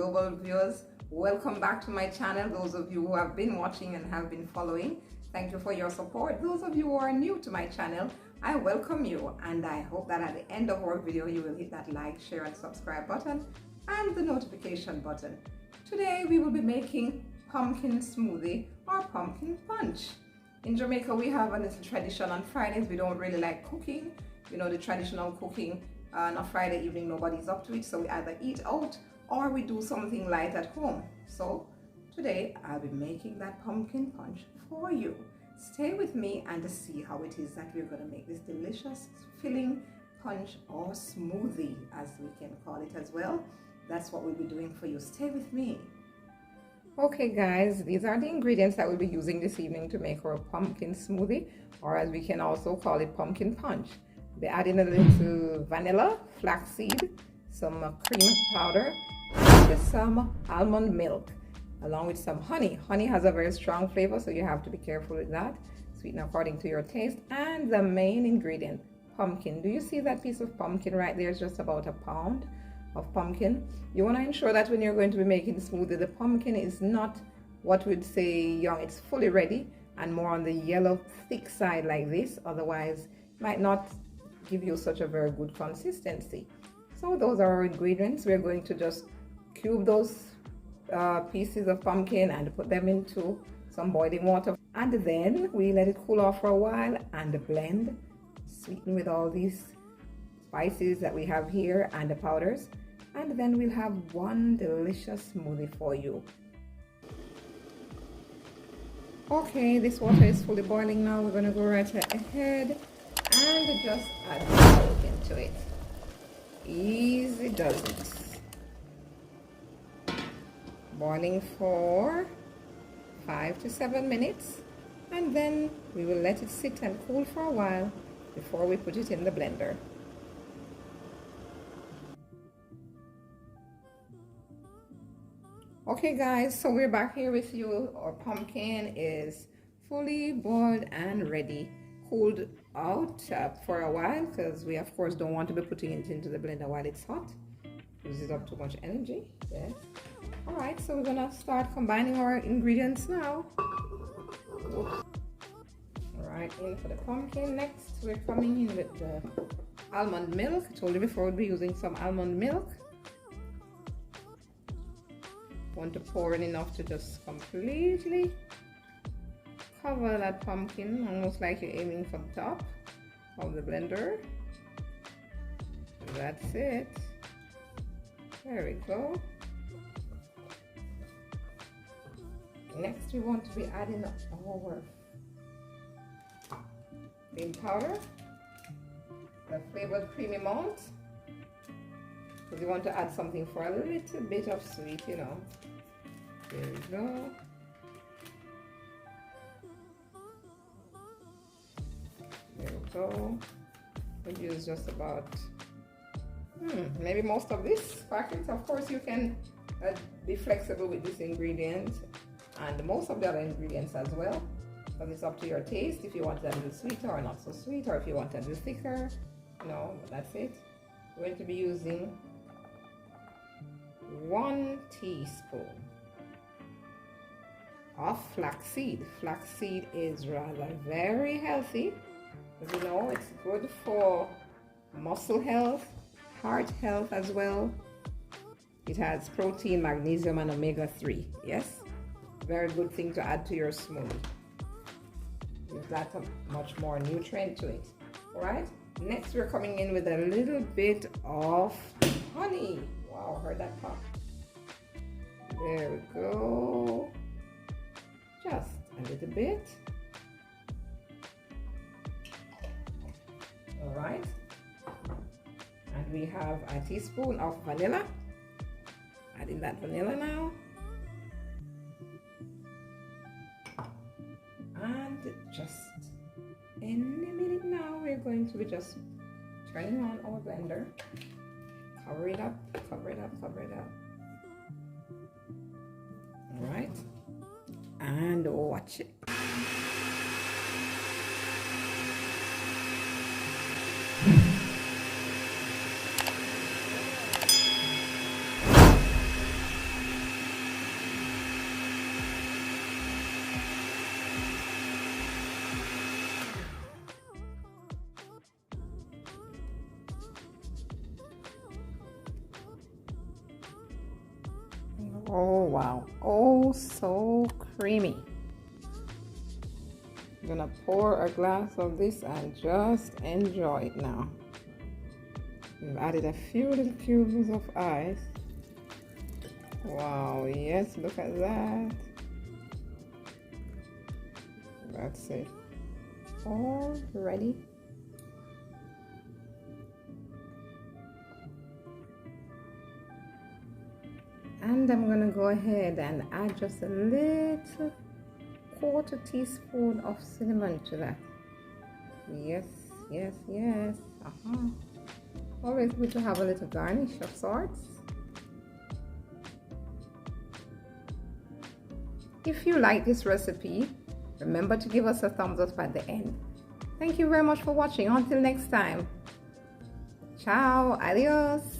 global viewers, welcome back to my channel. Those of you who have been watching and have been following, thank you for your support. Those of you who are new to my channel, I welcome you, and I hope that at the end of our video you will hit that like, share and subscribe button and the notification button. Today we will be making pumpkin smoothie or pumpkin punch. In Jamaica we have a little tradition on Fridays. We don't really like cooking, you know, the traditional cooking. On a Friday evening nobody's up to it, so we either eat out or we do something light at home. So today I'll be making that pumpkin punch for you. Stay with me and to see how it is that we're going to make this delicious filling punch or smoothie, as we can call it as well. That's what we'll be doing for you. Stay with me. Okay guys, these are the ingredients that we'll be using this evening to make our pumpkin smoothie, or as we can also call it, pumpkin punch. We'll be adding a little vanilla, flaxseed, some cream powder, and some almond milk, along with some honey. Honey has a very strong flavor, so you have to be careful with that. Sweeten according to your taste. And the main ingredient, pumpkin. Do you see that piece of pumpkin right there? It's just about a pound of pumpkin. You want to ensure that when you're going to be making the smoothie, the pumpkin is not what we'd say young, it's fully ready and more on the yellow thick side like this. Otherwise it might not give you such a very good consistency. So those are our ingredients. We're going to just cube those pieces of pumpkin and put them into some boiling water, and then we let it cool off for a while and blend, sweeten with all these spices that we have here and the powders, and then we'll have one delicious smoothie for you. Okay, this water is fully boiling now. We're going to go right ahead and just add the milk into it. Easy does it. Boiling for 5 to 7 minutes, and then we will let it sit and cool for a while before we put it in the blender. Okay guys, so we're back here with you. Our pumpkin is fully boiled and ready, cooled out for a while, because we of course don't want to be putting it into the blender while it's hot. Uses up too much energy. Yes. All right, so we're gonna start combining our ingredients now. All right, in for the pumpkin. Next we're coming in with the almond milk. I told you before we'll be using some almond milk. Want to pour in enough to just completely cover that pumpkin, almost like you're aiming for the top of the blender. That's it. There we go. Next we want to be adding our cream powder, the flavored creamy malt, because you want to add something for a little bit of sweet, you know. There we go. There we go. We'll use just about maybe most of this packet. Of course you can be flexible with this ingredient and most of the other ingredients as well, because it's up to your taste. If you want it a little sweeter or not so sweet, or if you want it a little thicker, no, that's it. We're going to be using 1 teaspoon of flaxseed. Flaxseed is rather very healthy, as you know. It's good for muscle health, heart health as well. It has protein, magnesium and omega-3. Yes, very good thing to add to your smoothie. Gives that much more nutrient to it. All right, next we're coming in with a little bit of honey. Wow, heard that pop. There we go. Just a little bit. All right, and we have a teaspoon of vanilla. Adding that vanilla now, and just in a minute now we're going to be just turning on our blender. Cover it up, cover it up, cover it up. All right, and watch it. wow, oh so creamy. I'm gonna pour a glass of this and just enjoy it now. We've added a few little cubes of ice. Wow, yes, look at that. That's it. All ready. And I'm gonna go ahead and add just a little quarter teaspoon of cinnamon to that. Yes, yes, yes. Always good to have a little garnish of sorts. If you like this recipe, remember to give us a thumbs up at the end. Thank you very much for watching. Until next time. Ciao, adios.